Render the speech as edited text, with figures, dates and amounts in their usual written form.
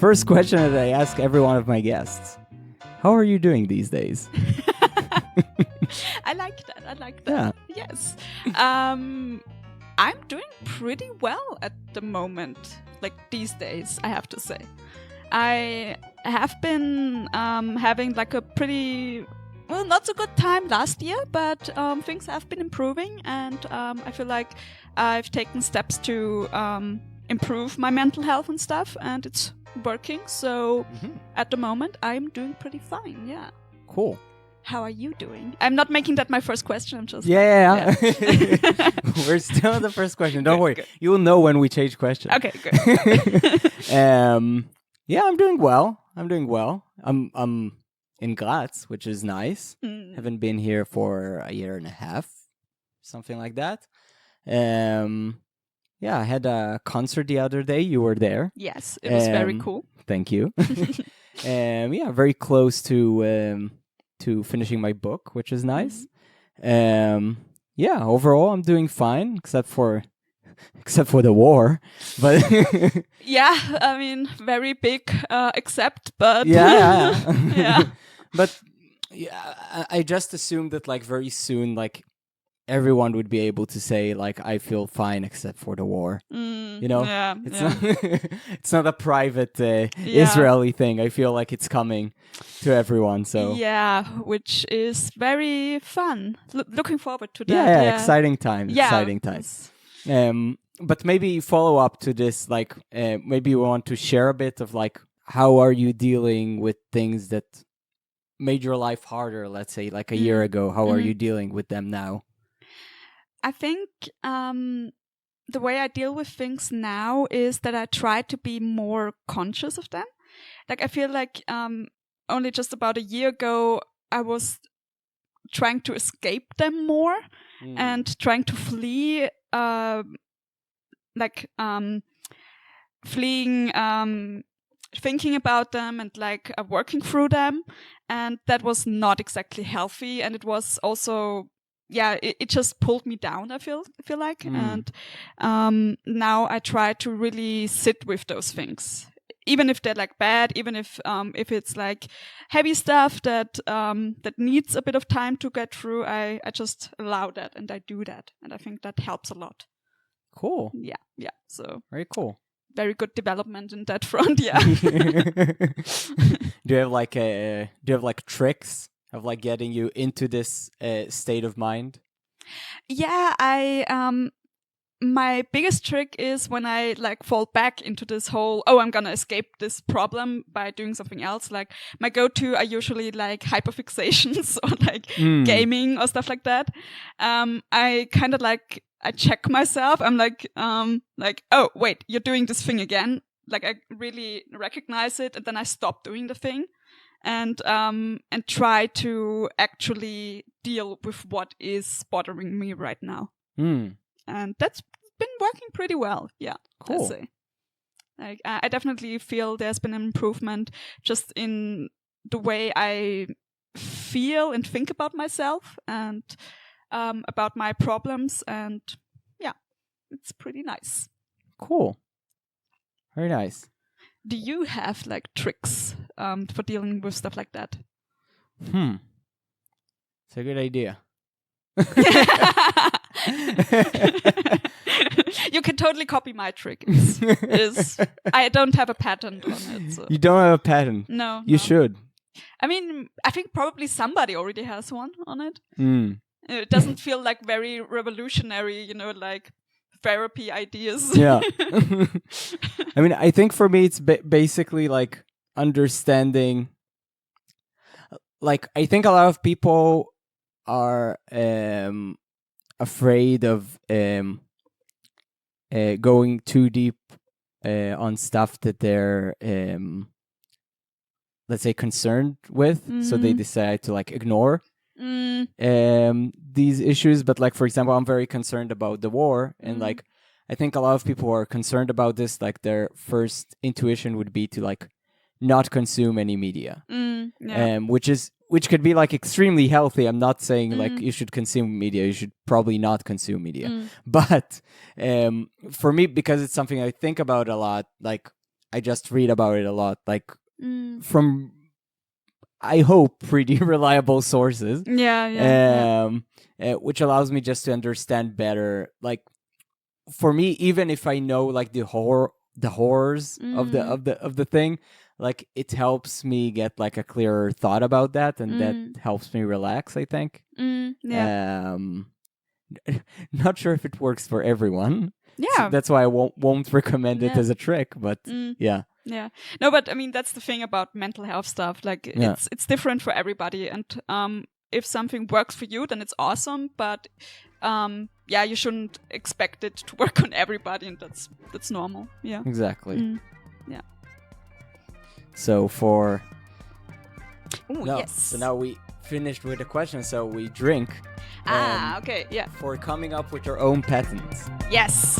First question that I ask every one of my guests. How are you doing these days? I like that. Yeah. Yes. I'm doing pretty well at the moment, like these days, I have to say. I have been having like a pretty, well, not so good time last year, but things have been improving, and I feel like I've taken steps to improve my mental health and stuff, and it's working. So at the moment, I'm doing pretty fine, yeah. Cool. How are you doing? I'm not making that my first question. I'm just... Yeah. We're still at the first question. Don't worry. Good. You will know when we change questions. Okay, good. Yeah, I'm doing well. I'm in Graz, which is nice. Haven't been here for a year and a half, something like that. Yeah, I had a concert the other day. You were there. Yes, it was very cool. Thank you. Yeah, very close to finishing my book, which is nice. Yeah, overall I'm doing fine, except for the war. But yeah, I mean, very big except, but yeah. yeah. But yeah, I just assumed that like very soon, like everyone would be able to say like I feel fine except for the war. You know, it's not a private Israeli thing. I feel like it's coming to everyone. So yeah, which is very fun. Looking forward to that. Yeah, exciting times. Yeah. Exciting times. But maybe follow up to this, like maybe you want to share a bit of like how are you dealing with things that made your life harder, let's say like a year ago. How are you dealing with them now? I think the way I deal with things now is that I try to be more conscious of them. Like I feel like only just about a year ago I was trying to escape them more and trying to flee, fleeing, thinking about them and like working through them, and that was not exactly healthy, and it was also it just pulled me down, I feel like. And now I try to really sit with those things, even if they're like bad, even if it's like heavy stuff that needs a bit of time to get through. I just allow that and I do that, and I think that helps a lot. Cool. Yeah. So very cool. Very good development in that front. Yeah. Do you have like tricks of like getting you into this state of mind? Yeah, my biggest trick is when I like fall back into this whole, I'm gonna escape this problem by doing something else. Like my go-to are usually like hyperfixations or like gaming or stuff like that. I kind of like, I check myself. I'm like, oh wait, you're doing this thing again. Like I really recognize it, and then I stop doing the thing. And try to actually deal with what is bothering me right now. And that's been working pretty well. Yeah, cool. I'd say. Like I definitely feel there's been an improvement just in the way I feel and think about myself and about my problems, and yeah, it's pretty nice. Cool. Very nice. Do you have like tricks for dealing with stuff like that? It's a good idea. You can totally copy my trick. I don't have a patent on it. So. You don't have a patent? No. You should. I mean, I think probably somebody already has one on it. It doesn't feel like very revolutionary, like therapy ideas. Yeah. I mean, I think for me, it's basically like understanding. Like, I think a lot of people are afraid of going too deep on stuff that they're, let's say, concerned with. So they decide to like ignore these issues. But like, for example, I'm very concerned about the war, and like I think a lot of people are concerned about this. Like their first intuition would be to like not consume any media, which could be like extremely healthy. I'm not saying like you should consume media. You should probably not consume media. But for me, because it's something I think about a lot, like I just read about it a lot, like from, I hope, pretty reliable sources. Which allows me just to understand better. Like, for me, even if I know like the horrors of the thing, like it helps me get like a clearer thought about that, and that helps me relax, I think. Not sure if it works for everyone. So that's why I won't recommend it as a trick, but yeah. No, but I mean, that's the thing about mental health stuff. Like, it's different for everybody, and if something works for you, then it's awesome. But you shouldn't expect it to work on everybody, and that's normal. Yeah, exactly. Yeah. So for yes. So now we finished with the question. So we drink. Okay. Yeah. For coming up with your own patents. Yes.